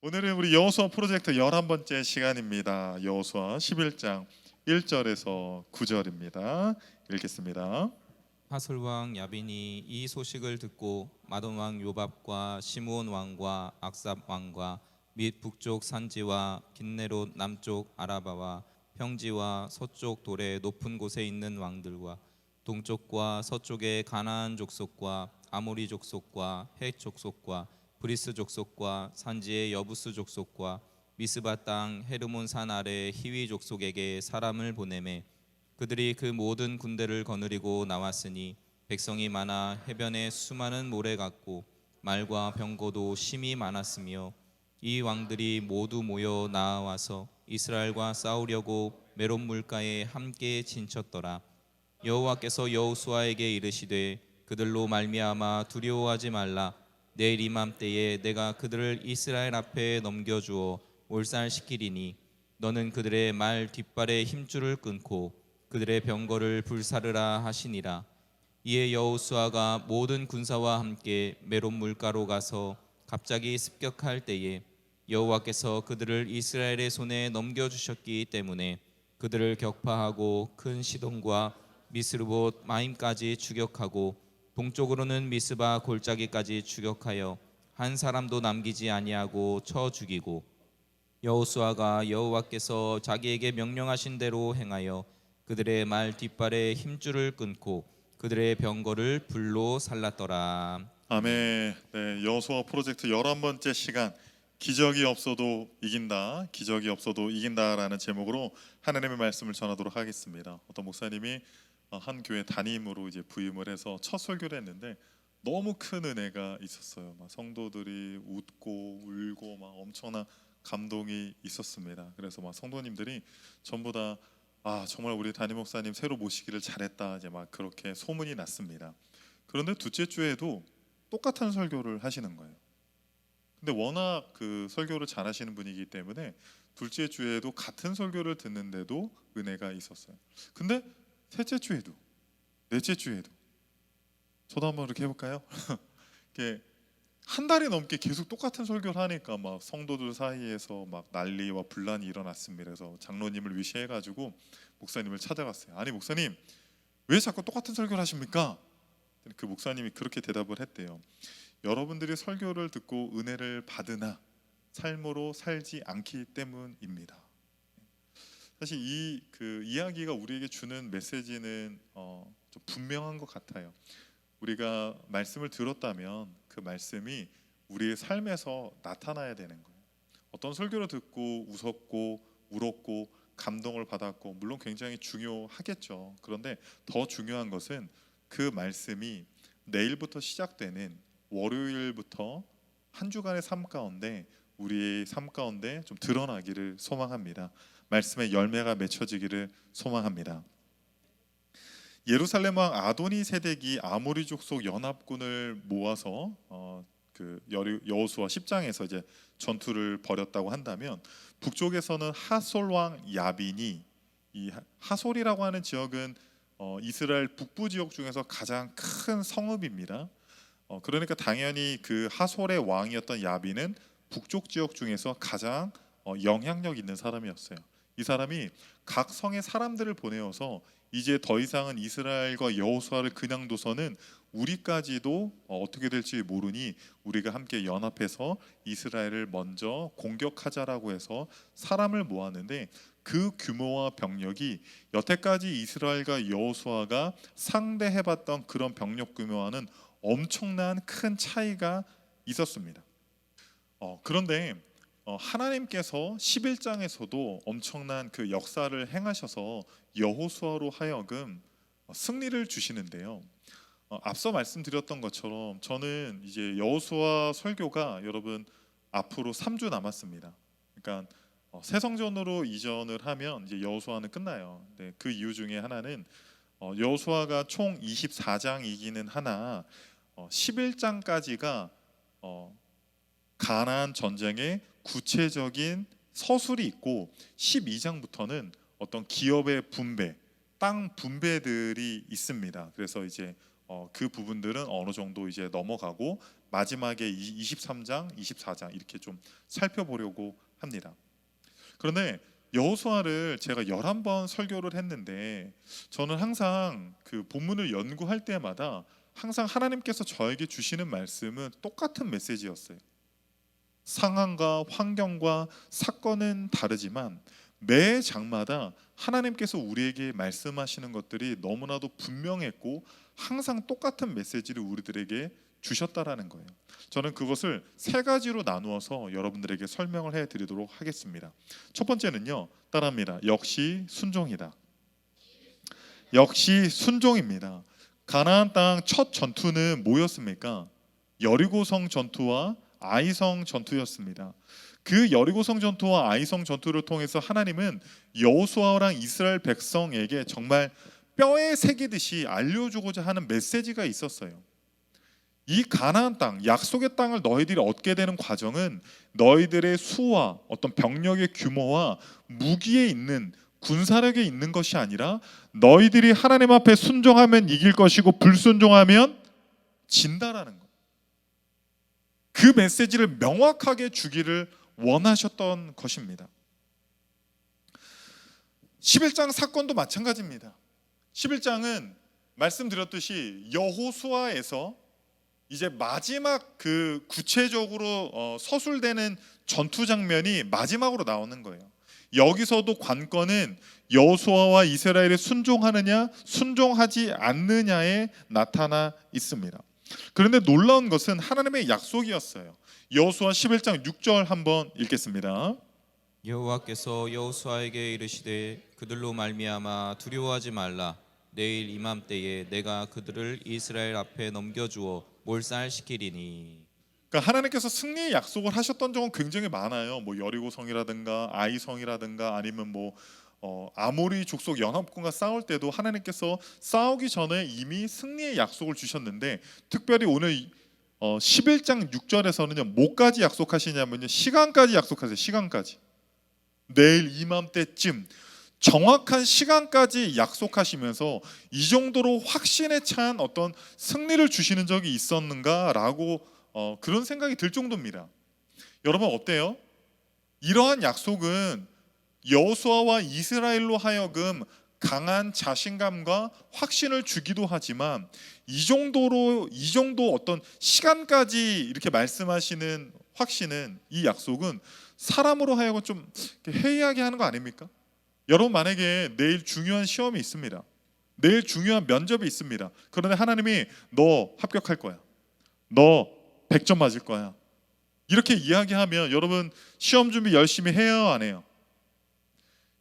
오늘은 우리 여호수아 프로젝트 11번째 시간입니다. 여호수아 11장 1절에서 9절입니다. 읽겠습니다. 하솔 왕 야빈이 이 소식을 듣고 마돈 왕 요밥과 시므온 왕과 악삽 왕과 및 북쪽 산지와 긴네롯 남쪽 아라바와 평지와 서쪽 돌의 높은 곳에 있는 왕들과 동쪽과 서쪽의 가나안 족속과 아모리 족속과 헷 족속과 브리스 족속과 산지의 여부스 족속과 미스바 땅 헤르몬 산 아래 히위 족속에게 사람을 보내매 그들이 그 모든 군대를 거느리고 나왔으니 백성이 많아 해변에 수많은 모래 같고 말과 병거도 심히 많았으며 이 왕들이 모두 모여 나와서 이스라엘과 싸우려고 메론 물가에 함께 진쳤더라. 여호와께서 여호수아에게 이르시되 그들로 말미암아 두려워하지 말라. 내일 이맘때에 내가 그들을 이스라엘 앞에 넘겨주어 몰살시키리니 너는 그들의 말 뒷발의 힘줄을 끊고 그들의 병거를 불사르라 하시니라. 이에 여호수아가 모든 군사와 함께 메론 물가로 가서 갑자기 습격할 때에 여호와께서 그들을 이스라엘의 손에 넘겨주셨기 때문에 그들을 격파하고 큰 시돈과 미스르봇 마임까지 추격하고 동쪽으로는 미스바 골짜기까지 추격하여 한 사람도 남기지 아니하고 쳐 죽이고 여호수아가 여호와께서 자기에게 명령하신 대로 행하여 그들의 말 뒷발에 힘줄을 끊고 그들의 병거를 불로 살랐더라. 아멘. 네, 여호수아 프로젝트 11번째 시간, 기적이 없어도 이긴다, 기적이 없어도 이긴다라는 제목으로 하나님의 말씀을 전하도록 하겠습니다. 어떤 목사님이 한 교회 담임으로 이제 부임을 해서 첫 설교를 했는데 너무 큰 은혜가 있었어요. 막 성도들이 웃고 울고 막 엄청난 감동이 있었습니다. 그래서 막 성도님들이 전부 다 정말 우리 담임 목사님 새로 모시기를 잘했다, 이제 막 그렇게 소문이 났습니다. 그런데 둘째 주에도 똑같은 설교를 하시는 거예요. 근데 워낙 그 설교를 잘하시는 분이기 때문에 둘째 주에도 같은 설교를 듣는데도 은혜가 있었어요. 근데 셋째 주에도, 넷째 주에도, 저도 한번 이렇게 해볼까요? 이렇게 한 달이 넘게 계속 똑같은 설교를 하니까 막 성도들 사이에서 막 난리와 분란이 일어났습니다. 그래서 장로님을 위시해가지고 목사님을 찾아갔어요. 아니 목사님, 왜 자꾸 똑같은 설교를 하십니까? 그 목사님이 그렇게 대답을 했대요. 여러분들이 설교를 듣고 은혜를 받으나 삶으로 살지 않기 때문입니다. 사실 이 이야기가 우리에게 주는 메시지는 좀 분명한 것 같아요. 우리가 말씀을 들었다면 그 말씀이 우리의 삶에서 나타나야 되는 거예요. 어떤 설교를 듣고 웃었고 울었고 감동을 받았고 물론 굉장히 중요하겠죠. 그런데 더 중요한 것은 그 말씀이 내일부터 시작되는 월요일부터 한 주간의 삶 가운데, 우리의 삶 가운데 좀 드러나기를 소망합니다. 말씀의 열매가 맺혀지기를 소망합니다. 예루살렘 왕 아도니 세덱이 아모리 족속 연합군을 모아서 여호수아 10장에서 이제 전투를 벌였다고 한다면, 북쪽에서는 하솔 왕 야빈이, 이 하솔이라고 하는 지역은 이스라엘 북부 지역 중에서 가장 큰 성읍입니다. 그러니까 당연히 그 하솔의 왕이었던 야빈은 북쪽 지역 중에서 가장 영향력 있는 사람이었어요. 이 사람이 각 성의 사람들을 보내어서 이제 더 이상은 이스라엘과 여호수아를 그냥 둬서는 우리까지도 어떻게 될지 모르니 우리가 함께 연합해서 이스라엘을 먼저 공격하자라고 해서 사람을 모았는데, 그 규모와 병력이 여태까지 이스라엘과 여호수아가 상대해봤던 그런 병력 규모와는 엄청난 큰 차이가 있었습니다. 그런데 하나님께서 11장에서도 엄청난 그 역사를 행하셔서 여호수아로 하여금 승리를 주시는데요. 앞서 말씀드렸던 것처럼 저는 이제 여호수아 설교가 여러분 앞으로 3주 남았습니다. 그러니까 새 성전으로 이전을 하면 이제 여호수아는 끝나요. 네, 그 이유 중에 하나는 여호수아가 총 24장이기는 하나 11장까지가 가나안 전쟁의 구체적인 서술이 있고 12장부터는 어떤 기업의 분배, 땅 분배들이 있습니다. 그래서 이제 그 부분들은 어느 정도 이제 넘어가고 마지막에 23장, 24장 이렇게 좀 살펴보려고 합니다. 그런데 여호수아를 제가 11번 설교를 했는데 저는 항상 그 본문을 연구할 때마다 항상 하나님께서 저에게 주시는 말씀은 똑같은 메시지였어요. 상황과 환경과 사건은 다르지만 매 장마다 하나님께서 우리에게 말씀하시는 것들이 너무나도 분명했고 항상 똑같은 메시지를 우리들에게 주셨다라는 거예요. 저는 그것을 세 가지로 나누어서 여러분들에게 설명을 해드리도록 하겠습니다. 첫 번째는요, 따라합니다. 역시 순종이다. 역시 순종입니다. 가나안 땅 첫 전투는 뭐였습니까? 여리고성 전투와 아이성 전투였습니다. 그 여리고성 전투와 아이성 전투를 통해서 하나님은 여호수아랑 이스라엘 백성에게 정말 뼈에 새기듯이 알려주고자 하는 메시지가 있었어요. 이 가나안 땅, 약속의 땅을 너희들이 얻게 되는 과정은 너희들의 수와 어떤 병력의 규모와 무기에 있는 군사력에 있는 것이 아니라 너희들이 하나님 앞에 순종하면 이길 것이고 불순종하면 진다라는 거예요. 그 메시지를 명확하게 주기를 원하셨던 것입니다. 11장 사건도 마찬가지입니다. 11장은 말씀드렸듯이 여호수아에서 이제 마지막 그 구체적으로 서술되는 전투 장면이 마지막으로 나오는 거예요. 여기서도 관건은 여호수아와 이스라엘이 순종하느냐 순종하지 않느냐에 나타나 있습니다. 그런데 놀라운 것은 하나님의 약속이었어요. 여호수아 11장 6절 한번 읽겠습니다. 여호와께서 여호수아에게 이르시되 그들로 말미암아 두려워하지 말라. 내일 이맘때에 내가 그들을 이스라엘 앞에 넘겨주어 몰살시키리니. 그러니까 하나님께서 승리의 약속을 하셨던 적은 굉장히 많아요. 뭐 여리고성이라든가 아이성이라든가 아니면 뭐 아모리 족속 연합군과 싸울 때도 하나님께서 싸우기 전에 이미 승리의 약속을 주셨는데 특별히 오늘 11장 6절에서는요 뭐까지 약속하시냐면요 시간까지 약속하세요. 시간까지 내일 이맘때쯤 정확한 시간까지 약속하시면서 이 정도로 확신에 찬 어떤 승리를 주시는 적이 있었는가라고 그런 생각이 들 정도입니다. 여러분 어때요? 이러한 약속은 여호수아와 이스라엘로 하여금 강한 자신감과 확신을 주기도 하지만 이 정도 어떤 시간까지 이렇게 말씀하시는 확신은 이 약속은 사람으로 하여금 좀 해이하게 하는 거 아닙니까? 여러분 만약에 내일 중요한 시험이 있습니다. 내일 중요한 면접이 있습니다. 그런데 하나님이 너 합격할 거야. 너 100점 맞을 거야. 이렇게 이야기하면 여러분 시험 준비 열심히 해요 안 해요?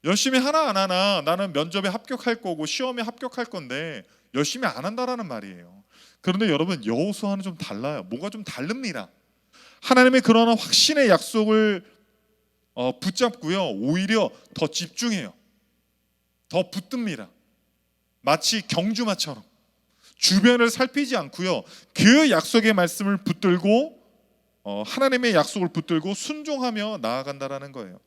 열심히 하나 안 하나 나는 면접에 합격할 거고 시험에 합격할 건데 열심히 안 한다라는 말이에요. 그런데 여러분 여호수아는 좀 달라요. 뭐가 좀 다릅니다. 하나님의 그러한 확신의 약속을 붙잡고요. 오히려 더 집중해요. 더 붙듭니다. 마치 경주마처럼 주변을 살피지 않고요. 그 약속의 말씀을 붙들고 하나님의 약속을 붙들고 순종하며 나아간다라는 거예요.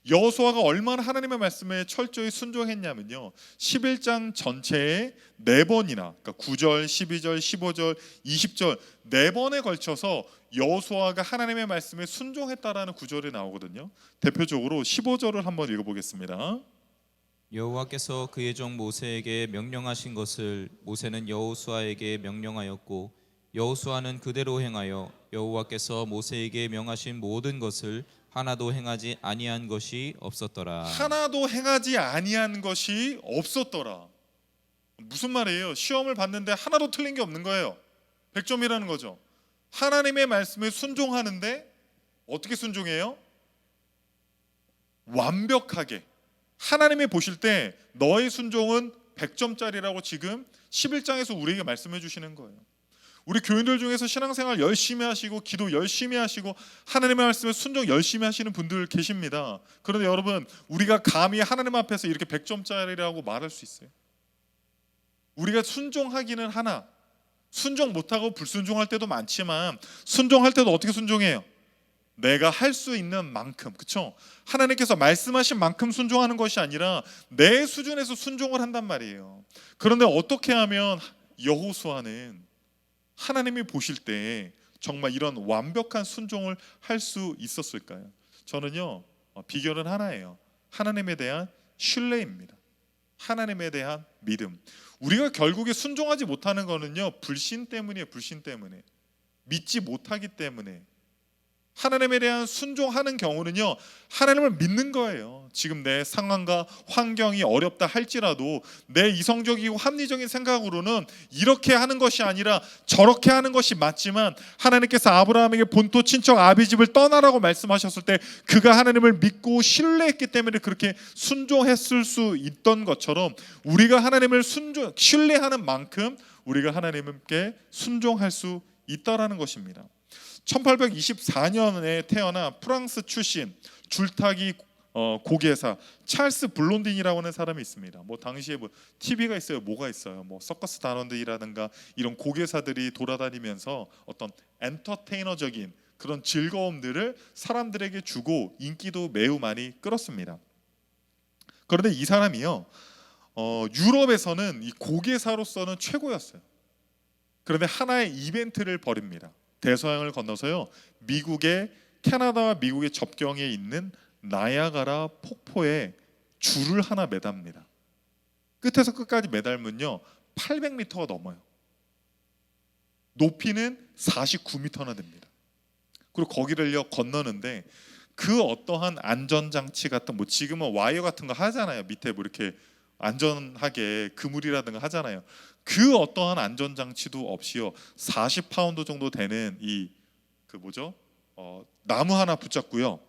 여호수아가 얼마나 하나님의 말씀에 철저히 순종했냐면요 11장 전체에 4번이나 그러니까 9절, 12절, 15절, 20절 4번에 걸쳐서 여호수아가 하나님의 말씀에 순종했다라는 구절이 나오거든요. 대표적으로 15절을 한번 읽어보겠습니다. 여호와께서 그의 종 모세에게 명령하신 것을 모세는 여호수아에게 명령하였고 여호수아는 그대로 행하여 여호와께서 모세에게 명하신 모든 것을 하나도 행하지 아니한 것이 없었더라. 하나도 행하지 아니한 것이 없었더라. 무슨 말이에요? 시험을 봤는데 하나도 틀린 게 없는 거예요. 100점이라는 거죠. 하나님의 말씀에 순종하는데 어떻게 순종해요? 완벽하게. 하나님이 보실 때 너의 순종은 100점짜리라고 지금 11장에서 우리에게 말씀해 주시는 거예요. 우리 교인들 중에서 신앙생활 열심히 하시고 기도 열심히 하시고 하나님의 말씀에 순종 열심히 하시는 분들 계십니다. 그런데 여러분 우리가 감히 하나님 앞에서 이렇게 100점짜리라고 말할 수 있어요? 우리가 순종하기는 하나 순종 못하고 불순종할 때도 많지만 순종할 때도 어떻게 순종해요? 내가 할 수 있는 만큼, 그렇죠? 하나님께서 말씀하신 만큼 순종하는 것이 아니라 내 수준에서 순종을 한단 말이에요. 그런데 어떻게 하면 여호수아는 하나님이 보실 때 정말 이런 완벽한 순종을 할 수 있었을까요? 저는요, 비결은 하나예요. 하나님에 대한 신뢰입니다. 하나님에 대한 믿음. 우리가 결국에 순종하지 못하는 거는요, 불신 때문이에요. 불신 때문에. 믿지 못하기 때문에. 하나님에 대한 순종하는 경우는요, 하나님을 믿는 거예요. 지금 내 상황과 환경이 어렵다 할지라도 내 이성적이고 합리적인 생각으로는 이렇게 하는 것이 아니라 저렇게 하는 것이 맞지만, 하나님께서 아브라함에게 본토 친척 아비집을 떠나라고 말씀하셨을 때 그가 하나님을 믿고 신뢰했기 때문에 그렇게 순종했을 수 있던 것처럼, 우리가 하나님을 신뢰하는 만큼 우리가 하나님께 순종할 수 있다라는 것입니다. 1824년에 태어나 프랑스 출신 줄타기 고개사 찰스 블론딘이라고 하는 사람이 있습니다. 뭐 당시에 뭐 TV가 있어요, 뭐가 있어요, 뭐 서커스 단원들이라든가 이런 고개사들이 돌아다니면서 어떤 엔터테이너적인 그런 즐거움들을 사람들에게 주고 인기도 매우 많이 끌었습니다. 그런데 이 사람이요, 유럽에서는 이 고개사로서는 최고였어요. 그런데 하나의 이벤트를 벌입니다. 대서양을 건너서요, 미국의 캐나다와 미국의 접경에 있는 나야가라 폭포에 줄을 하나 매답니다. 끝에서 끝까지 매달면요 800m가 넘어요. 높이는 49m나 됩니다. 그리고 거기를요 건너는데 그 어떠한 안전장치 같은, 뭐 지금은 와이어 같은 거 하잖아요. 밑에 뭐 이렇게 안전하게 그물이라든가 하잖아요. 그 어떠한 안전장치도 없이요 40파운드 정도 되는 이 나무 하나 붙잡고요,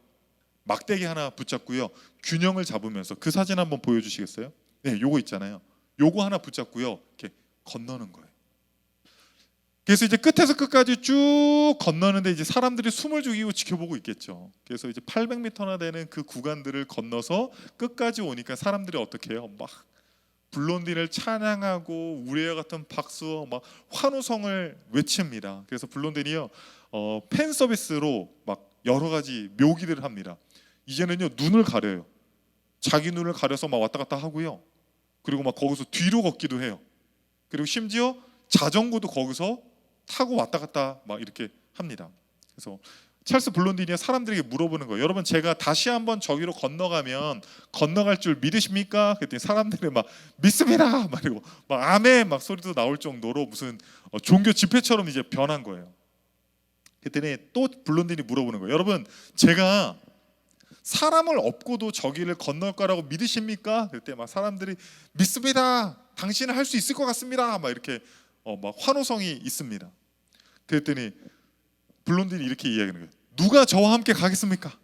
막대기 하나 붙잡고요, 균형을 잡으면서, 그 사진 한번 보여주시겠어요? 네, 요거 있잖아요. 요거 하나 붙잡고요 이렇게 건너는 거예요. 그래서 이제 끝에서 끝까지 쭉 건너는데 이제 사람들이 숨을 죽이고 지켜보고 있겠죠. 그래서 이제 800m나 되는 그 구간들을 건너서 끝까지 오니까 사람들이 어떻게 해요? 막 블론딘을 찬양하고 우레와 같은 박수와 막 환호성을 외칩니다. 그래서 블론딘이요 팬 서비스로 막 여러 가지 묘기들을 합니다. 이제는요 눈을 가려요. 자기 눈을 가려서 막 왔다 갔다 하고요. 그리고 막 거기서 뒤로 걷기도 해요. 그리고 심지어 자전거도 거기서 타고 왔다 갔다 막 이렇게 합니다. 그래서 찰스 블론딘이 사람들에게 물어보는 거예요. 여러분, 제가 다시 한번 저기로 건너가면 건너갈 줄 믿으십니까? 그랬더니 사람들이 막 믿습니다. 말이고 막 아멘 막 소리도 나올 정도로 무슨 종교 집회처럼 이제 변한 거예요. 그랬더니 또 블론딘이 물어보는 거예요. 여러분, 제가 사람을 업고도 저기를 건널 거라고 믿으십니까? 그때 막 사람들이 믿습니다. 당신은 할 수 있을 것 같습니다. 막 이렇게 막 환호성이 있습니다. 그랬더니 블론딘이 이렇게 이야기하는 거예요. 누가 저와 함께 가겠습니까?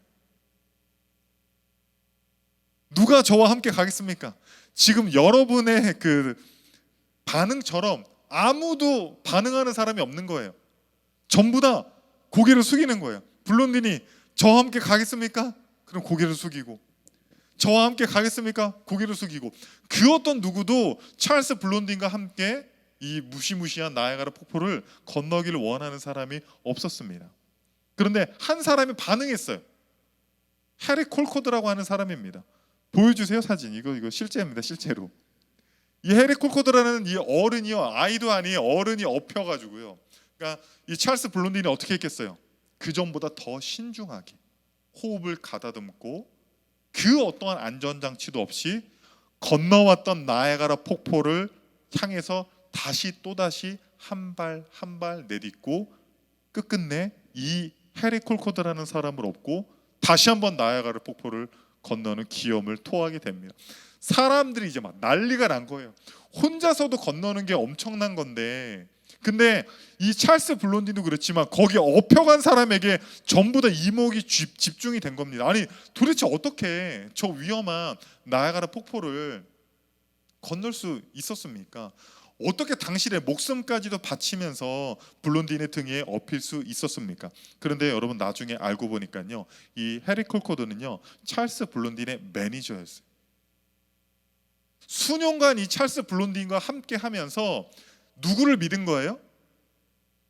누가 저와 함께 가겠습니까? 지금 여러분의 그 반응처럼 아무도 반응하는 사람이 없는 거예요. 전부 다 고개를 숙이는 거예요. 블론딘이 저와 함께 가겠습니까? 그럼 고개를 숙이고, 저와 함께 가겠습니까? 고개를 숙이고. 그 어떤 누구도 찰스 블론딘과 함께 이 무시무시한 나야가라 폭포를 건너기를 원하는 사람이 없었습니다. 그런데 한 사람이 반응했어요. 해리 콜코드라고 하는 사람입니다. 보여주세요, 사진. 이거 실제입니다. 실제로 이 해리 콜코드라는 이 어른이요, 아이도 아니에요, 어른이 엎혀가지고요. 그러니까 이 찰스 블론딘이 어떻게 했겠어요? 그 전보다 더 신중하게 호흡을 가다듬고 그 어떠한 안전장치도 없이 건너왔던 나야가라 폭포를 향해서 다시 또다시 한 발 한 발 내딛고 끝끝내 이 해리 콜코드라는 사람을 업고 다시 한번 나야가라 폭포를 건너는 기염을 토하게 됩니다. 사람들이 이제 막 난리가 난 거예요. 혼자서도 건너는 게 엄청난 건데, 근데 이 찰스 블론딘도 그렇지만 거기에 업혀간 사람에게 전부 다 이목이 집중이 된 겁니다. 아니, 도대체 어떻게 저 위험한 나야가라 폭포를 건널 수 있었습니까? 어떻게 당신의 목숨까지도 바치면서 블론딘의 등에 업힐 수 있었습니까? 그런데 여러분, 나중에 알고 보니까요, 이 해리 콜코드는요 찰스 블론딘의 매니저였어요. 수년간 이 찰스 블론딘과 함께 하면서 누구를 믿은 거예요?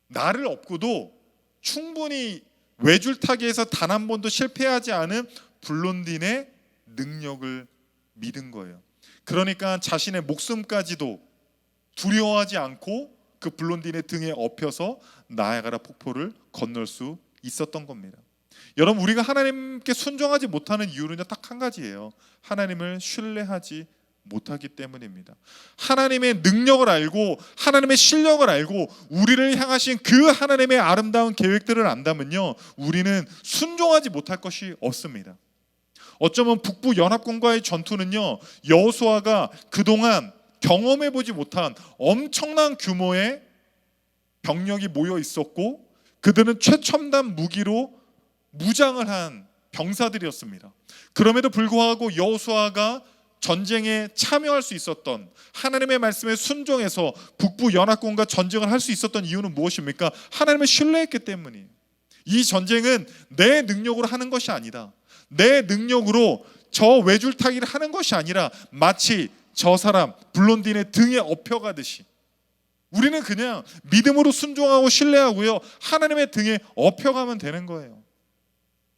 나를 업고도 충분히 외줄타기에서 단 한 번도 실패하지 않은 블론딘의 능력을 믿은 거예요. 그러니까 자신의 목숨까지도 두려워하지 않고 그 블론딘의 등에 업혀서 나야가라 폭포를 건널 수 있었던 겁니다. 여러분, 우리가 하나님께 순종하지 못하는 이유는요, 딱 한 가지예요. 하나님을 신뢰하지 못하기 때문입니다. 하나님의 능력을 알고 하나님의 실력을 알고 우리를 향하신 그 하나님의 아름다운 계획들을 안다면요, 우리는 순종하지 못할 것이 없습니다. 어쩌면 북부 연합군과의 전투는요, 여호수아가 그동안 경험해보지 못한 엄청난 규모의 병력이 모여 있었고, 그들은 최첨단 무기로 무장을 한 병사들이었습니다. 그럼에도 불구하고 여호수아가 전쟁에 참여할 수 있었던, 하나님의 말씀에 순종해서 북부 연합군과 전쟁을 할 수 있었던 이유는 무엇입니까? 하나님을 신뢰했기 때문이에요. 이 전쟁은 내 능력으로 하는 것이 아니다. 내 능력으로 저 외줄타기를 하는 것이 아니라 마치 저 사람 블론딘의 등에 업혀가듯이 우리는 그냥 믿음으로 순종하고 신뢰하고요, 하나님의 등에 업혀가면 되는 거예요.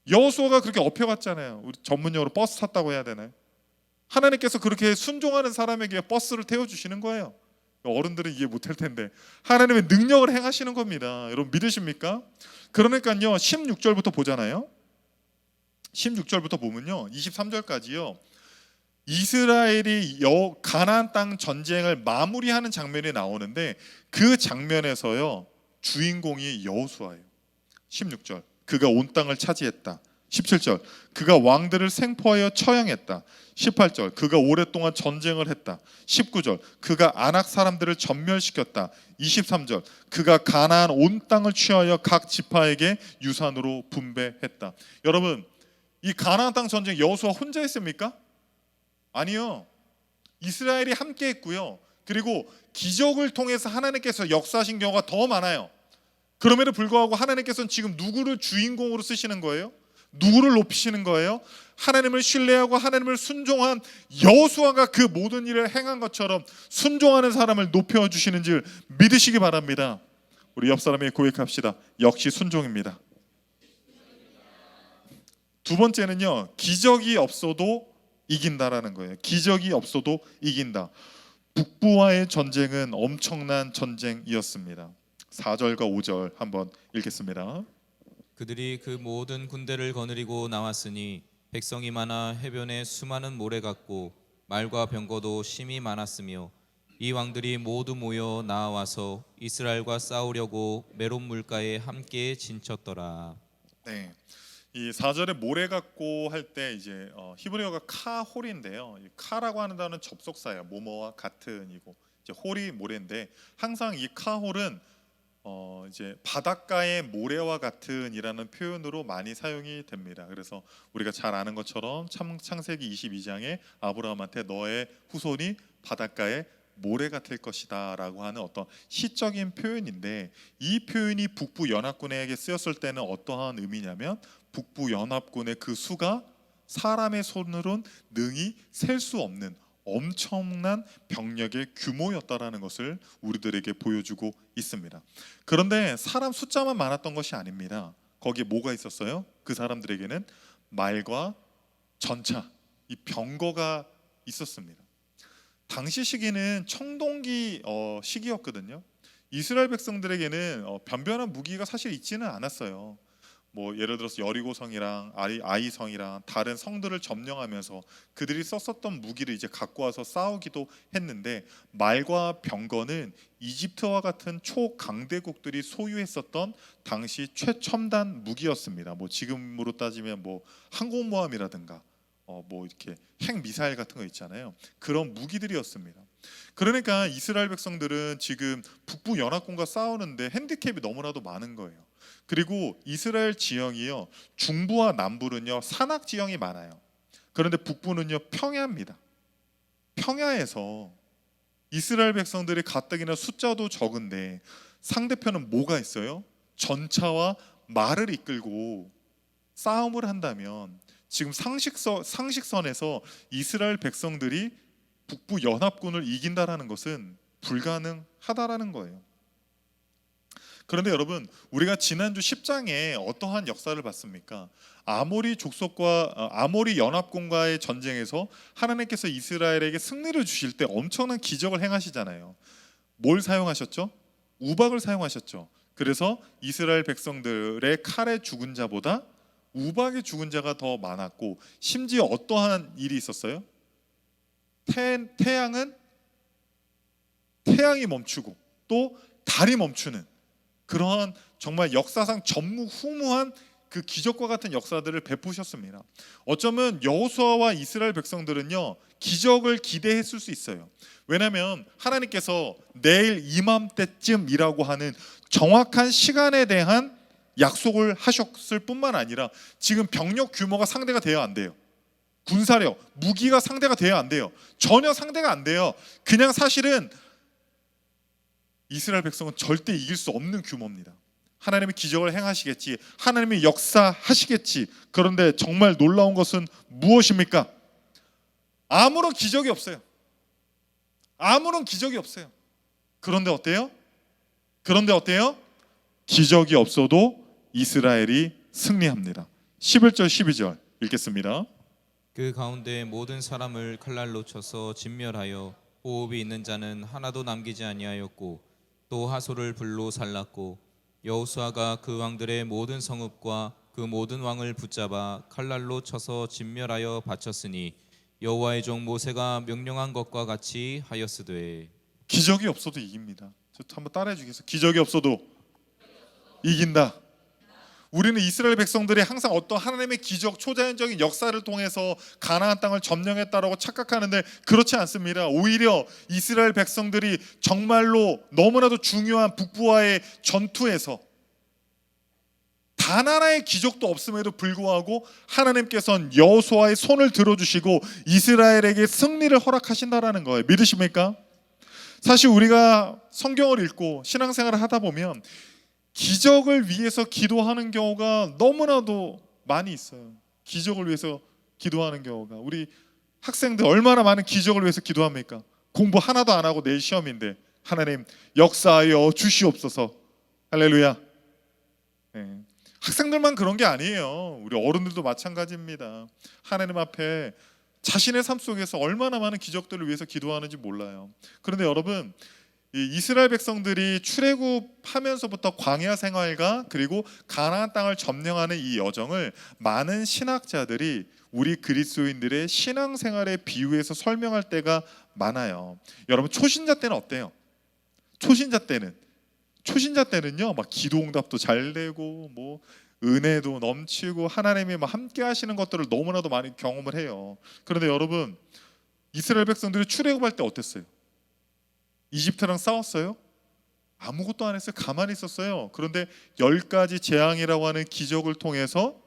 여호수아가 그렇게 업혀갔잖아요. 우리 전문용어로 버스 탔다고 해야 되나요? 하나님께서 그렇게 순종하는 사람에게 버스를 태워주시는 거예요. 어른들은 이해 못할 텐데 하나님의 능력을 행하시는 겁니다. 여러분 믿으십니까? 그러니까요, 16절부터 보잖아요. 16절부터 보면요, 23절까지요, 이스라엘이 가나안 땅 전쟁을 마무리하는 장면이 나오는데, 그 장면에서요 주인공이 여호수아예요. 16절, 그가 온 땅을 차지했다. 17절, 그가 왕들을 생포하여 처형했다. 18절, 그가 오랫동안 전쟁을 했다. 19절, 그가 아낙 사람들을 전멸시켰다. 23절, 그가 가나안 온 땅을 취하여 각 지파에게 유산으로 분배했다. 여러분, 이 가나안 땅 전쟁 여호수아 혼자 했습니까? 아니요. 이스라엘이 함께 했고요. 그리고 기적을 통해서 하나님께서 역사하신 경우가 더 많아요. 그럼에도 불구하고 하나님께서는 지금 누구를 주인공으로 쓰시는 거예요? 누구를 높이시는 거예요? 하나님을 신뢰하고 하나님을 순종한 여호수아가 그 모든 일을 행한 것처럼 순종하는 사람을 높여주시는 줄 믿으시기 바랍니다. 우리 옆 사람에게 고백합시다. 역시 순종입니다. 두 번째는요, 기적이 없어도 이긴다라는 거예요. 기적이 없어도 이긴다. 북부와의 전쟁은 엄청난 전쟁이었습니다. 4절과 5절 한번 읽겠습니다. 그들이 그 모든 군대를 거느리고 나왔으니 백성이 많아 해변에 수많은 모래 같고 말과 병거도 심히 많았으며 이 왕들이 모두 모여 나와서 이스라엘과 싸우려고 메론 물가에 함께 진쳤더라. 네, 이 4절에 모래 같고 할 때 이제 히브리어가 카홀인데요. 이 카라고 하는 단어는 접속사예요. 뭐뭐와 같은이고, 이제 홀이 모래인데, 항상 이 카홀은 이제 바닷가의 모래와 같은이라는 표현으로 많이 사용이 됩니다. 그래서 우리가 잘 아는 것처럼 창세기 22장에 아브라함한테 너의 후손이 바닷가의 모래 같을 것이다 라고 하는 어떤 시적인 표현인데, 이 표현이 북부 연합군에게 쓰였을 때는 어떠한 의미냐면, 북부 연합군의 그 수가 사람의 손으론 능히 셀 수 없는 엄청난 병력의 규모였다라는 것을 우리들에게 보여주고 있습니다. 그런데 사람 숫자만 많았던 것이 아닙니다. 거기에 뭐가 있었어요? 그 사람들에게는 말과 전차, 이 병거가 있었습니다. 당시 시기는 청동기 시기였거든요. 이스라엘 백성들에게는 변변한 무기가 사실 있지는 않았어요. 뭐 예를 들어서 여리고성이랑 아이성이랑 다른 성들을 점령하면서 그들이 썼었던 무기를 이제 갖고 와서 싸우기도 했는데, 말과 병거는 이집트와 같은 초강대국들이 소유했었던 당시 최첨단 무기였습니다. 뭐 지금으로 따지면 뭐 항공모함이라든가 뭐 이렇게 핵 미사일 같은 거 있잖아요. 그런 무기들이었습니다. 그러니까 이스라엘 백성들은 지금 북부 연합군과 싸우는데 핸디캡이 너무나도 많은 거예요. 그리고 이스라엘 지형이요, 중부와 남부는요 산악 지형이 많아요. 그런데 북부는요 평야입니다. 평야에서 이스라엘 백성들이 가뜩이나 숫자도 적은데 상대편은 뭐가 있어요? 전차와 말을 이끌고 싸움을 한다면 지금 상식선에서 이스라엘 백성들이 북부 연합군을 이긴다라는 것은 불가능하다라는 거예요. 그런데 여러분, 우리가 지난주 10장에 어떠한 역사를 봤습니까? 아모리 연합군과의 전쟁에서 하나님께서 이스라엘에게 승리를 주실 때 엄청난 기적을 행하시잖아요. 뭘 사용하셨죠? 우박을 사용하셨죠. 그래서 이스라엘 백성들의 칼에 죽은 자보다 우박에 죽은 자가 더 많았고, 심지어 어떠한 일이 있었어요? 태양이 멈추고 또 달이 멈추는 그러한 정말 역사상 전무후무한 그 기적과 같은 역사들을 베푸셨습니다. 어쩌면 여호수아와 이스라엘 백성들은요, 기적을 기대했을 수 있어요. 왜냐하면 하나님께서 내일 이맘때쯤이라고 하는 정확한 시간에 대한 약속을 하셨을 뿐만 아니라 지금 병력 규모가 상대가 돼야 안 돼요. 군사력, 무기가 상대가 돼야 안 돼요. 전혀 상대가 안 돼요. 그냥 사실은 이스라엘 백성은 절대 이길 수 없는 규모입니다. 하나님이 기적을 행하시겠지, 하나님이 역사하시겠지. 그런데 정말 놀라운 것은 무엇입니까? 아무런 기적이 없어요. 아무런 기적이 없어요. 그런데 어때요? 기적이 없어도 이스라엘이 승리합니다. 11절 12절 읽겠습니다. 그 가운데 모든 사람을 칼날로 쳐서 진멸하여 호흡이 있는 자는 하나도 남기지 아니하였고 또 하소를 불로 살랐고 여호수아가 그 왕들의 모든 성읍과 그 모든 왕을 붙잡아 칼날로 쳐서 진멸하여 바쳤으니 여호와의 종 모세가 명령한 것과 같이 하였으되. 기적이 없어도 이깁니다. 저 한번 따라해 주겠어요? 기적이 없어도 이긴다. 우리는 이스라엘 백성들이 항상 어떤 하나님의 기적, 초자연적인 역사를 통해서 가나안 땅을 점령했다라고 착각하는데 그렇지 않습니다. 오히려 이스라엘 백성들이 정말로 너무나도 중요한 북부와의 전투에서 단 하나의 기적도 없음에도 불구하고 하나님께서는 여호수아의 손을 들어주시고 이스라엘에게 승리를 허락하신다라는 거예요. 믿으십니까? 사실 우리가 성경을 읽고 신앙생활을 하다 보면 기적을 위해서 기도하는 경우가 너무나도 많이 있어요. 기적을 위해서 기도하는 경우가. 우리 학생들 얼마나 많은 기적을 위해서 기도합니까? 공부 하나도 안 하고 내일 시험인데 하나님 역사하여 주시옵소서. 할렐루야. 네. 학생들만 그런 게 아니에요. 우리 어른들도 마찬가지입니다. 하나님 앞에 자신의 삶 속에서 얼마나 많은 기적들을 위해서 기도하는지 몰라요. 그런데 여러분, 이 이스라엘 백성들이 출애굽하면서부터 광야 생활과 그리고 가나안 땅을 점령하는 이 여정을 많은 신학자들이 우리 그리스도인들의 신앙생활에 비유해서 설명할 때가 많아요. 여러분, 초신자 때는 어때요? 초신자 때는요, 막 기도응답도 잘 되고 뭐 은혜도 넘치고 하나님이 막 함께 하시는 것들을 너무나도 많이 경험을 해요. 그런데 여러분, 이스라엘 백성들이 출애굽할 때 어땠어요? 이집트랑 싸웠어요? 아무것도 안 했어요. 가만히 있었어요. 그런데 10가지 재앙이라고 하는 기적을 통해서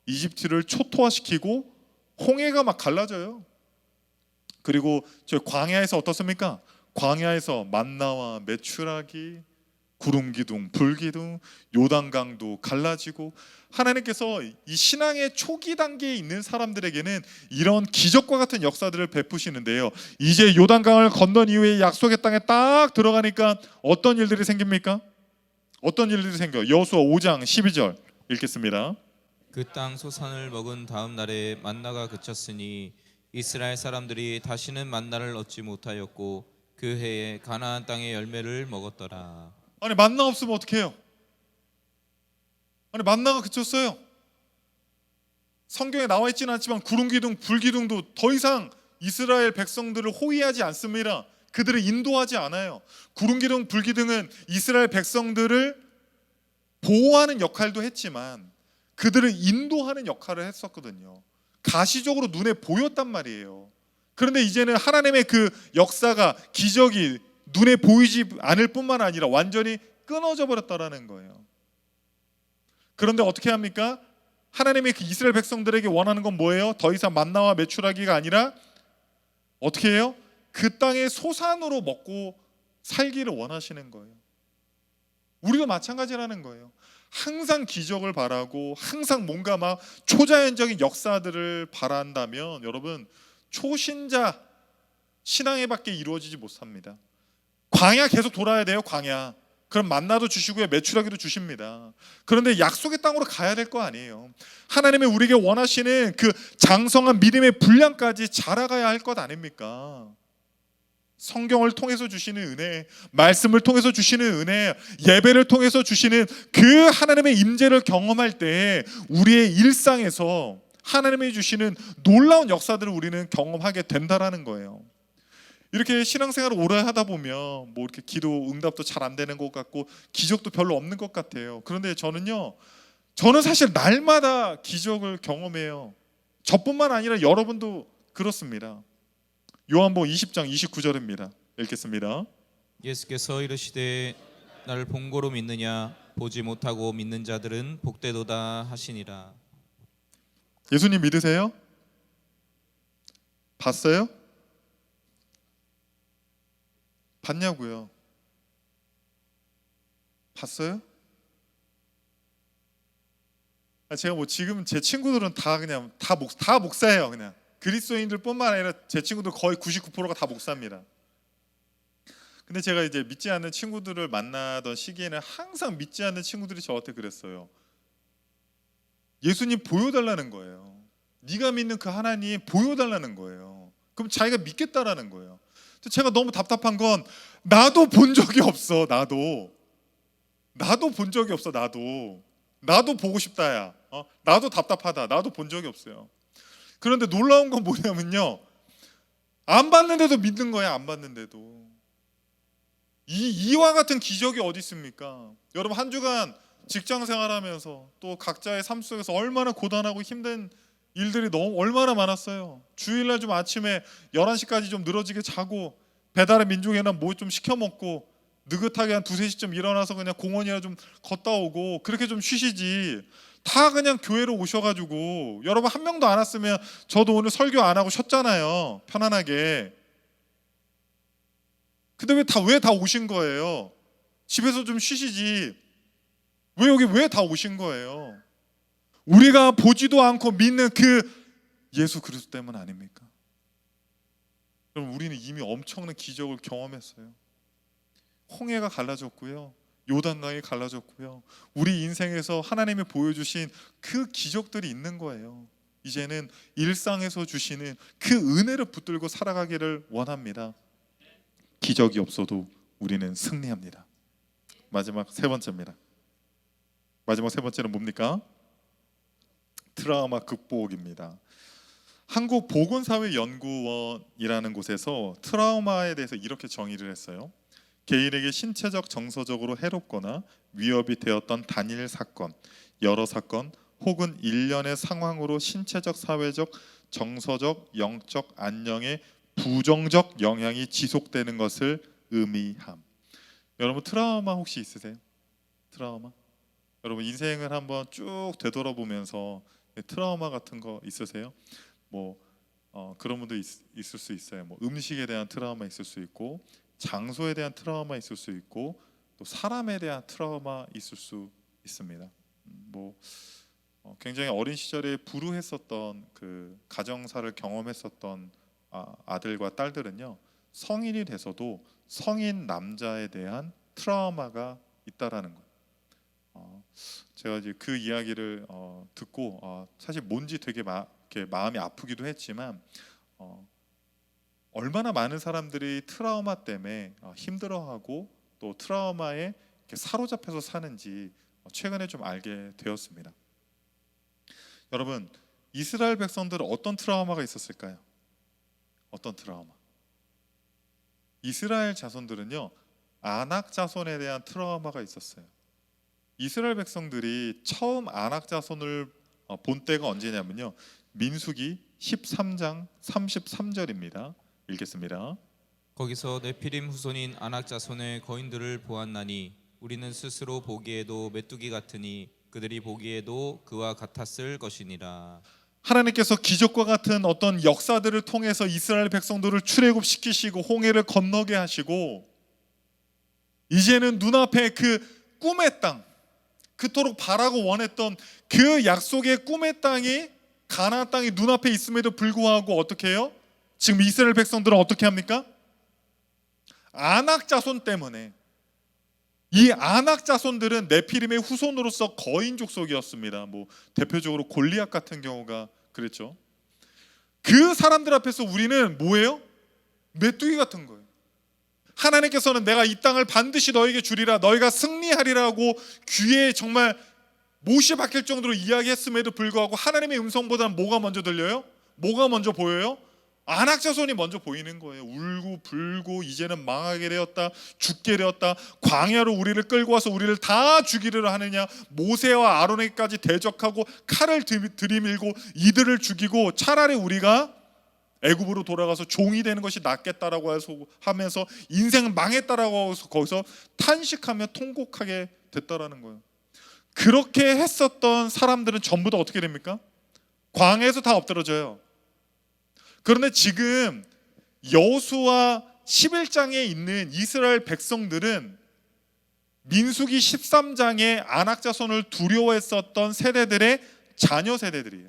이집트를 초토화시키고 홍해가 막 갈라져요. 그리고 저 광야에서 어떻습니까? 광야에서 만나와 메추라기, 구름기둥, 불기둥, 요단강도 갈라지고, 하나님께서 이 신앙의 초기 단계에 있는 사람들에게는 이런 기적과 같은 역사들을 베푸시는데요, 이제 요단강을 건넌 이후에 약속의 땅에 딱 들어가니까 어떤 일들이 생깁니까? 어떤 일들이 생겨요? 여호수아 5장 12절 읽겠습니다. 그 땅 소산을 먹은 다음 날에 만나가 그쳤으니 이스라엘 사람들이 다시는 만나를 얻지 못하였고 그 해에 가나안 땅의 열매를 먹었더라. 아니, 만나 없으면 어떡해요? 아니, 만나가 그쳤어요. 성경에 나와 있지는 않지만 구름기둥, 불기둥도 더 이상 이스라엘 백성들을 호위하지 않습니다. 그들을 인도하지 않아요. 구름기둥, 불기둥은 이스라엘 백성들을 보호하는 역할도 했지만 그들을 인도하는 역할을 했었거든요. 가시적으로 눈에 보였단 말이에요. 그런데 이제는 하나님의 그 역사가, 기적이 눈에 보이지 않을 뿐만 아니라 완전히 끊어져 버렸다라는 거예요. 그런데 어떻게 합니까? 하나님이 그 이스라엘 백성들에게 원하는 건 뭐예요? 더 이상 만나와 메추라기가 아니라 어떻게 해요? 그 땅의 소산으로 먹고 살기를 원하시는 거예요. 우리도 마찬가지라는 거예요. 항상 기적을 바라고 항상 뭔가 막 초자연적인 역사들을 바란다면 여러분, 초신자 신앙에 밖에 이루어지지 못합니다. 광야 계속 돌아야 돼요. 광야. 그럼 만나도 주시고요, 메추라기도 주십니다. 그런데 약속의 땅으로 가야 될 거 아니에요. 하나님이 우리에게 원하시는 그 장성한 믿음의 분량까지 자라가야 할 것 아닙니까? 성경을 통해서 주시는 은혜, 말씀을 통해서 주시는 은혜, 예배를 통해서 주시는 그 하나님의 임재를 경험할 때 우리의 일상에서 하나님이 주시는 놀라운 역사들을 우리는 경험하게 된다라는 거예요. 이렇게 신앙생활을 오래 하다 보면 뭐 이렇게 기도 응답도 잘 안 되는 것 같고 기적도 별로 없는 것 같아요. 그런데 저는 사실 날마다 기적을 경험해요. 저뿐만 아니라 여러분도 그렇습니다. 요한복음 20장 29절입니다. 읽겠습니다. 예수께서 이르시되 나를 본고로 믿느냐 보지 못하고 믿는 자들은 복되도다 하시니라. 예수님 믿으세요? 봤어요? 봤냐고요? 봤어요? 제가 뭐 지금 제 친구들은 다 그냥 다 목사예요. 그냥 그리스도인들뿐만 아니라 제 친구들 거의 99%가 다 목사입니다. 근데 제가 이제 믿지 않는 친구들을 만나던 시기에는 항상 믿지 않는 친구들이 저한테 그랬어요. 예수님 보여달라는 거예요. 네가 믿는 그 하나님 보여달라는 거예요. 그럼 자기가 믿겠다라는 거예요. 제가 너무 답답한 건 나도 본 적이 없어. 나도 본 적이 없어. 나도 보고 싶다야. 나도 답답하다. 나도 본 적이 없어요. 그런데 놀라운 건 뭐냐면요, 안 봤는데도 믿는 거야. 안 봤는데도. 이와 같은 기적이 어디 있습니까? 여러분 한 주간 직장 생활하면서 또 각자의 삶 속에서 얼마나 고단하고 힘든 일들이 얼마나 많았어요. 주일날 좀 아침에 11시까지 좀 늘어지게 자고 배달의 민족에나 뭐 좀 시켜 먹고 느긋하게 한 2-3시쯤 일어나서 그냥 공원이나 좀 걷다 오고 그렇게 좀 쉬시지, 다 그냥 교회로 오셔가지고 여러분 한 명도 안 왔으면 저도 오늘 설교 안 하고 쉬었잖아요. 편안하게. 근데 왜 다 오신 거예요? 집에서 좀 쉬시지 왜 다 오신 거예요? 우리가 보지도 않고 믿는 그 예수 그리스도 때문 아닙니까? 그럼 우리는 이미 엄청난 기적을 경험했어요. 홍해가 갈라졌고요, 요단강이 갈라졌고요, 우리 인생에서 하나님이 보여주신 그 기적들이 있는 거예요. 이제는 일상에서 주시는 그 은혜를 붙들고 살아가기를 원합니다. 기적이 없어도 우리는 승리합니다. 마지막 세 번째입니다. 마지막 세 번째는 뭡니까? 트라우마 극복입니다. 한국보건사회연구원이라는 곳에서 트라우마에 대해서 이렇게 정의를 했어요. 개인에게 신체적, 정서적으로 해롭거나 위협이 되었던 단일 사건, 여러 사건 혹은 일련의 상황으로 신체적, 사회적, 정서적, 영적 안녕에 부정적 영향이 지속되는 것을 의미함. 여러분 트라우마 혹시 있으세요? 트라우마? 여러분 인생을 한번 쭉 되돌아보면서 트라우마 같은 거 있으세요? 그런 분도 있을 수 있어요. 음식에 대한 트라우마 있을 수 있고, 장소에 대한 트라우마 있을 수 있고, 또 사람에 대한 트라우마 있을 수 있습니다. 굉장히 어린 시절에 불우했었던 그 가정사를 경험했었던 아들과 딸들은요, 성인이 돼서도 성인 남자에 대한 트라우마가 있다라는 거예요. 제가 이제 그 이야기를 듣고 사실 뭔지 되게 이렇게 마음이 아프기도 했지만, 얼마나 많은 사람들이 트라우마 때문에 힘들어하고 또 트라우마에 이렇게 사로잡혀서 사는지 최근에 좀 알게 되었습니다. 여러분, 이스라엘 백성들은 어떤 트라우마가 있었을까요? 어떤 트라우마? 이스라엘 자손들은요, 아낙 자손에 대한 트라우마가 있었어요. 이스라엘 백성들이 처음 아낙 자손을 본 때가 언제냐면요, 민수기 13장 33절입니다. 읽겠습니다. 거기서 네피림 후손인 아낙 자손의 거인들을 보았나니 우리는 스스로 보기에도 메뚜기 같으니 그들이 보기에도 그와 같았을 것이니라. 하나님께서 기적과 같은 어떤 역사들을 통해서 이스라엘 백성들을 출애굽시키시고 홍해를 건너게 하시고, 이제는 눈앞에 그 꿈의 땅, 그토록 바라고 원했던 그 약속의 꿈의 땅이, 가나안 땅이 눈앞에 있음에도 불구하고 어떻게 해요? 지금 이스라엘 백성들은 어떻게 합니까? 아낙 자손 때문에. 이 아낙 자손들은 네피림의 후손으로서 거인 족속이었습니다. 대표적으로 골리앗 같은 경우가 그랬죠. 그 사람들 앞에서 우리는 뭐예요? 메뚜기 같은 거예요. 하나님께서는 내가 이 땅을 반드시 너에게 주리라, 너희가 승리하리라고 귀에 정말 못이 박힐 정도로 이야기했음에도 불구하고 하나님의 음성보다는 뭐가 먼저 들려요? 뭐가 먼저 보여요? 안악자손이 먼저 보이는 거예요. 울고 불고 이제는 망하게 되었다, 죽게 되었다, 광야로 우리를 끌고 와서 우리를 다 죽이려 하느냐, 모세와 아론에게까지 대적하고 칼을 들이밀고 이들을 죽이고 차라리 우리가 애굽으로 돌아가서 종이 되는 것이 낫겠다라고 하면서 인생 망했다라고 해서 거기서 탄식하며 통곡하게 됐다라는 거예요. 그렇게 했었던 사람들은 전부 다 어떻게 됩니까? 광야에서 다 엎드러져요. 그런데 지금 여호수아 11장에 있는 이스라엘 백성들은 민수기 13장에 안악자손을 두려워했었던 세대들의 자녀 세대들이에요.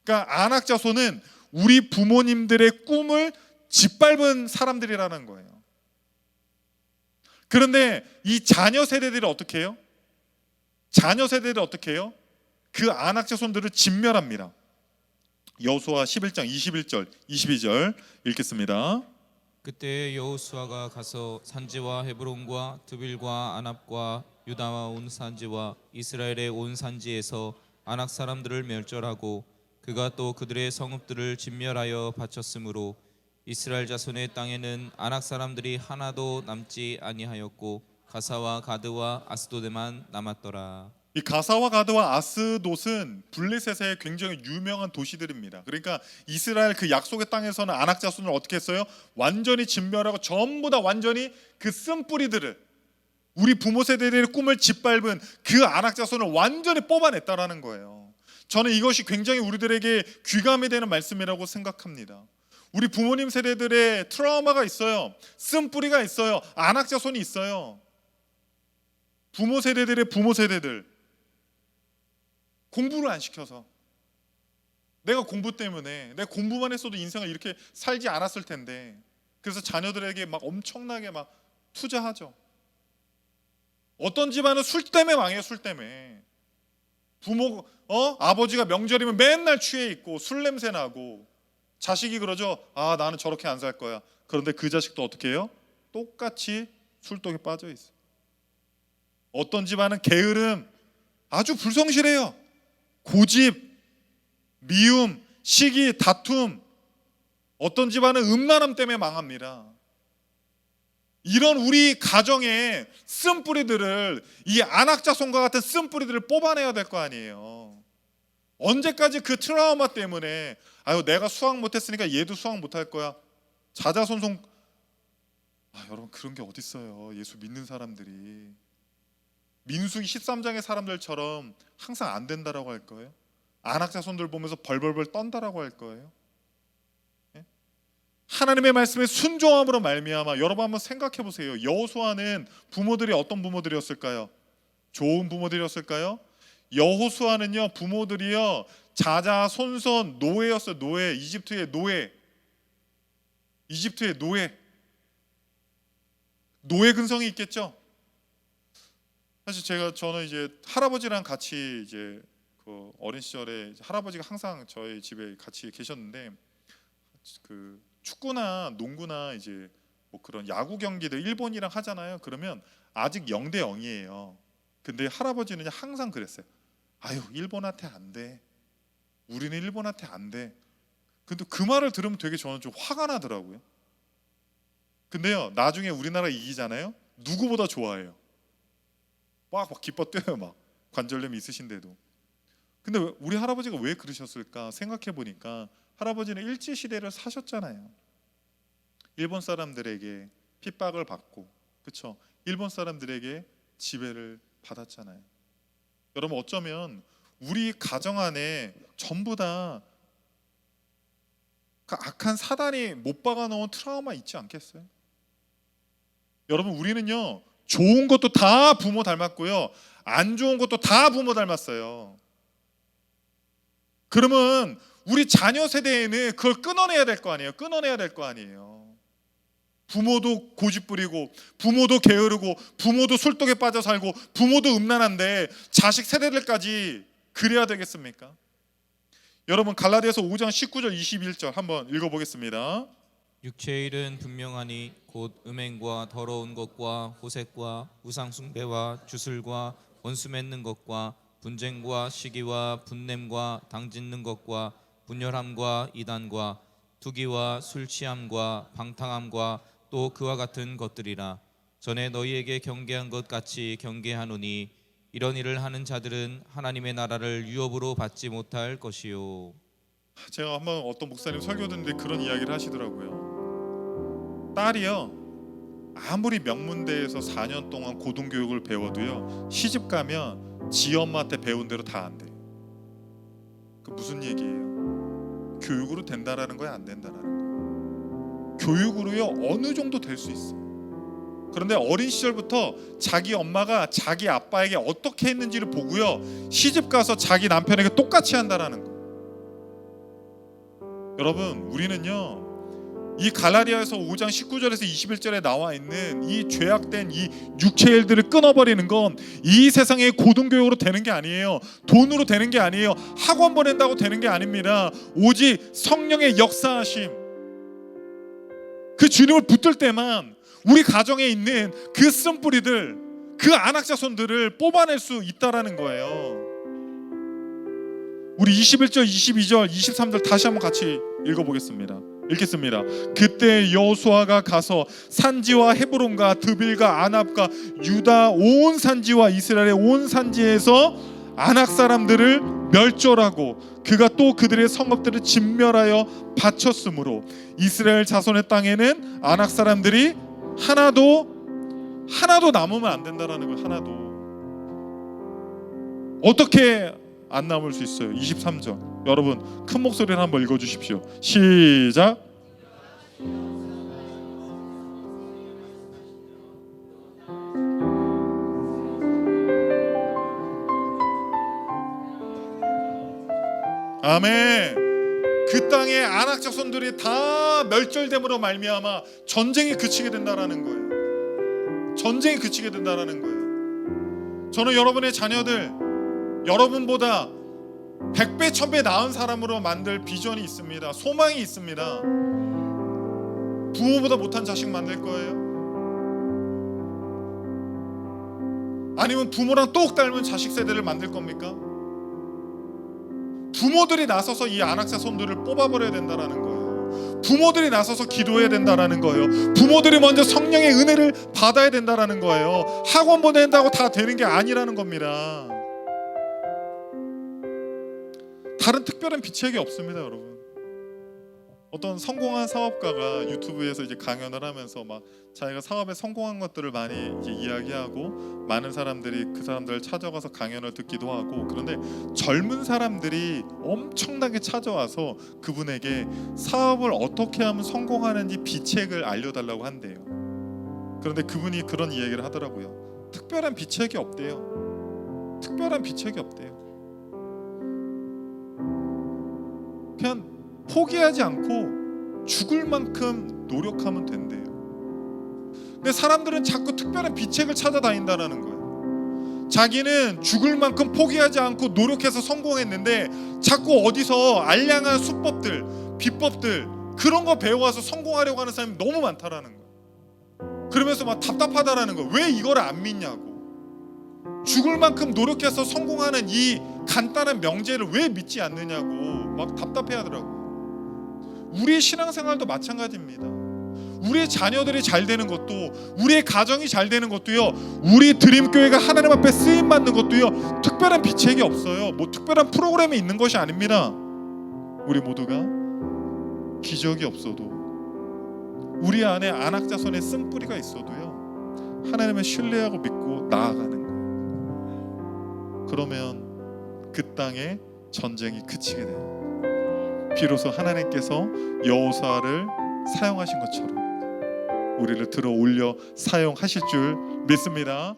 그러니까 안악자손은 우리 부모님들의 꿈을 짓밟은 사람들이라는 거예요. 그런데 이 자녀 세대들이 어떻게 해요? 자녀 세대들이 어떻게 해요? 그 안악자손들을 진멸합니다. 여호수아 11장 21절 22절 읽겠습니다. 그때 여호수아가 가서 산지와 헤브론과 드빌과 아납과 유다와 온 산지와 이스라엘의 온 산지에서 아낙 사람들을 멸절하고 그가 또 그들의 성읍들을 진멸하여 바쳤으므로 이스라엘 자손의 땅에는 아낙 사람들이 하나도 남지 아니하였고 가사와 가드와 아스도드만 남았더라. 이 가사와 가드와 아스돗은 블레셋의 굉장히 유명한 도시들입니다. 그러니까 이스라엘 그 약속의 땅에서는 아낙 자손을 어떻게 했어요? 완전히 진멸하고 전부 다 완전히 그 쓴뿌리들을, 우리 부모 세대들의 꿈을 짓밟은 그 아낙 자손을 완전히 뽑아냈다라는 거예요. 저는 이것이 굉장히 우리들에게 귀감이 되는 말씀이라고 생각합니다. 우리 부모님 세대들의 트라우마가 있어요. 쓴뿌리가 있어요. 아낙 자손이 있어요. 부모 세대들의 부모 세대들 공부를 안 시켜서, 내가 공부 때문에, 내가 공부만 했어도 인생을 이렇게 살지 않았을 텐데, 그래서 자녀들에게 막 엄청나게 막 투자하죠. 어떤 집안은 술 때문에 망해요. 술 때문에 부모 아버지가 명절이면 맨날 취해 있고 술 냄새 나고, 자식이 그러죠. 아, 나는 저렇게 안 살 거야. 그런데 그 자식도 어떻게 해요? 똑같이 술독에 빠져 있어요. 어떤 집안은 게으름, 아주 불성실해요. 고집, 미움, 시기, 다툼. 어떤 집안은 음란함 때문에 망합니다. 이런 우리 가정의 쓴뿌리들을, 이 안악자손과 같은 쓴뿌리들을 뽑아내야 될 거 아니에요. 언제까지 그 트라우마 때문에 아유 내가 수학 못했으니까 얘도 수학 못할 거야, 자자손손. 여러분, 그런 게 어딨어요. 예수 믿는 사람들이 민수기 13장의 사람들처럼 항상 안 된다라고 할 거예요? 안악자손들 보면서 벌벌벌 떤다라고 할 거예요? 예? 하나님의 말씀에 순종함으로 말미암아, 여러분 한번 생각해 보세요. 여호수아는 부모들이 어떤 부모들이었을까요? 좋은 부모들이었을까요? 여호수아는요, 부모들이요 자자손손 노예였어요. 노예. 이집트의 노예. 이집트의 노예. 노예 근성이 있겠죠. 사실 저는 이제 할아버지랑 같이 이제 그 어린 시절에 할아버지가 항상 저희 집에 같이 계셨는데, 그 축구나 농구나 이제 뭐 그런 야구 경기들 일본이랑 하잖아요. 그러면 아직 0대 0이에요. 근데 할아버지는 항상 그랬어요. 아유, 일본한테 안 돼. 우리는 일본한테 안 돼. 근데 그 말을 들으면 되게 저는 좀 화가 나더라고요. 근데요, 나중에 우리나라 이기잖아요. 누구보다 좋아해요. 막 기뻐 뛰어요. 막 관절염이 있으신데도. 근데 우리 할아버지가 왜 그러셨을까 생각해 보니까, 할아버지는 일제시대를 사셨잖아요. 일본 사람들에게 핍박을 받고, 그렇죠? 일본 사람들에게 지배를 받았잖아요. 여러분, 어쩌면 우리 가정 안에 전부 다 그 악한 사단이 못 박아놓은 트라우마 있지 않겠어요? 여러분, 우리는요 좋은 것도 다 부모 닮았고요, 안 좋은 것도 다 부모 닮았어요. 그러면 우리 자녀 세대에는 그걸 끊어내야 될 거 아니에요. 끊어내야 될 거 아니에요. 부모도 고집 부리고, 부모도 게으르고, 부모도 술독에 빠져 살고, 부모도 음란한데 자식 세대들까지 그래야 되겠습니까? 여러분, 갈라디아서 5장 19절 21절 한번 읽어보겠습니다. 육체의 일은 분명하니 곧 음행과 더러운 것과 호색과 우상 숭배와 주술과 원수 맺는 것과 분쟁과 시기와 분냄과 당짓는 것과 분열함과 이단과 투기와 술 취함과 방탕함과 또 그와 같은 것들이라. 전에 너희에게 경계한 것 같이 경계하노니 이런 일을 하는 자들은 하나님의 나라를 유업으로 받지 못할 것이요. 제가 한번 어떤 목사님 설교 듣는데 그런 이야기를 하시더라고요. 딸이요, 아무리 명문대에서 4년 동안 고등교육을 배워도요, 시집 가면 지 엄마한테 배운 대로 다 안 돼. 그 무슨 얘기예요? 교육으로 된다라는 거야, 안 된다라는 거야? 교육으로요 어느 정도 될 수 있어. 그런데 어린 시절부터 자기 엄마가 자기 아빠에게 어떻게 했는지를 보고요, 시집 가서 자기 남편에게 똑같이 한다라는 거. 여러분, 우리는요 이 갈라디아에서 5장 19절에서 21절에 나와 있는 이 죄악된 이 육체의 일들을 끊어버리는 건 이 세상의 고등교육으로 되는 게 아니에요. 돈으로 되는 게 아니에요. 학원 보낸다고 되는 게 아닙니다. 오직 성령의 역사하심, 그 주님을 붙들 때만 우리 가정에 있는 그 쓴뿌리들, 그 안악자손들을 뽑아낼 수 있다라는 거예요. 우리 21절, 22절, 23절 다시 한번 같이 읽어보겠습니다. 읽겠습니다. 그때 여호수아가 가서 산지와 헤브론과 드빌과 아납과 유다 온 산지와 이스라엘의 온 산지에서 아낙 사람들을 멸절하고 그가 또 그들의 성읍들을 진멸하여 바쳤으므로 이스라엘 자손의 땅에는 아낙 사람들이 하나도 남으면 안 된다라는 거예요. 하나도. 어떻게 안 남을 수 있어요? 23절 여러분 큰 목소리로 한번 읽어주십시오. 시작. 아멘. 그 땅의 아낙 자손들이 다 멸절됨으로 말미암아 전쟁이 그치게 된다라는 거예요. 전쟁이 그치게 된다라는 거예요. 저는 여러분의 자녀들 여러분보다 100배 1000배 나은 사람으로 만들 비전이 있습니다. 소망이 있습니다. 부모보다 못한 자식 만들 거예요? 아니면 부모랑 똑 닮은 자식 세대를 만들 겁니까? 부모들이 나서서 이 안악자손들을 뽑아버려야 된다라는 거예요. 부모들이 나서서 기도해야 된다라는 거예요. 부모들이 먼저 성령의 은혜를 받아야 된다라는 거예요. 학원 보낸다고 다 되는 게 아니라는 겁니다. 다른 특별한 비책이 없습니다, 여러분. 어떤 성공한 사업가가 유튜브에서 이제 강연을 하면서 막 자기가 사업에 성공한 것들을 많이 이제 이야기하고 많은 사람들이 그 사람들을 찾아가서 강연을 듣기도 하고, 그런데 젊은 사람들이 엄청나게 찾아와서 그분에게 사업을 어떻게 하면 성공하는지 비책을 알려달라고 한대요. 그런데 그분이 그런 이야기를 하더라고요. 특별한 비책이 없대요. 특별한 비책이 없대요. 그냥 포기하지 않고 죽을 만큼 노력하면 된대요. 근데 사람들은 자꾸 특별한 비책을 찾아다닌다는 거예요. 자기는 죽을 만큼 포기하지 않고 노력해서 성공했는데 자꾸 어디서 알량한 수법들, 비법들 그런 거 배워와서 성공하려고 하는 사람이 너무 많다라는 거예요. 그러면서 막 답답하다라는 거예요. 왜 이걸 안 믿냐고. 죽을 만큼 노력해서 성공하는 이 간단한 명제를 왜 믿지 않느냐고 막 답답해하더라고요. 우리의 신앙생활도 마찬가지입니다. 우리의 자녀들이 잘 되는 것도, 우리의 가정이 잘 되는 것도요, 우리 드림교회가 하나님 앞에 쓰임 받는 것도요, 특별한 비책이 없어요. 뭐 특별한 프로그램이 있는 것이 아닙니다. 우리 모두가 기적이 없어도, 우리 안에 안악자손의 쓴뿌리가 있어도요, 하나님을 신뢰하고 믿고 나아가는 거예요. 그러면 그 땅에 전쟁이 그치게 돼요. 비로소 하나님께서 여호수아를 사용하신 것처럼 우리를 들어 올려 사용하실 줄 믿습니다.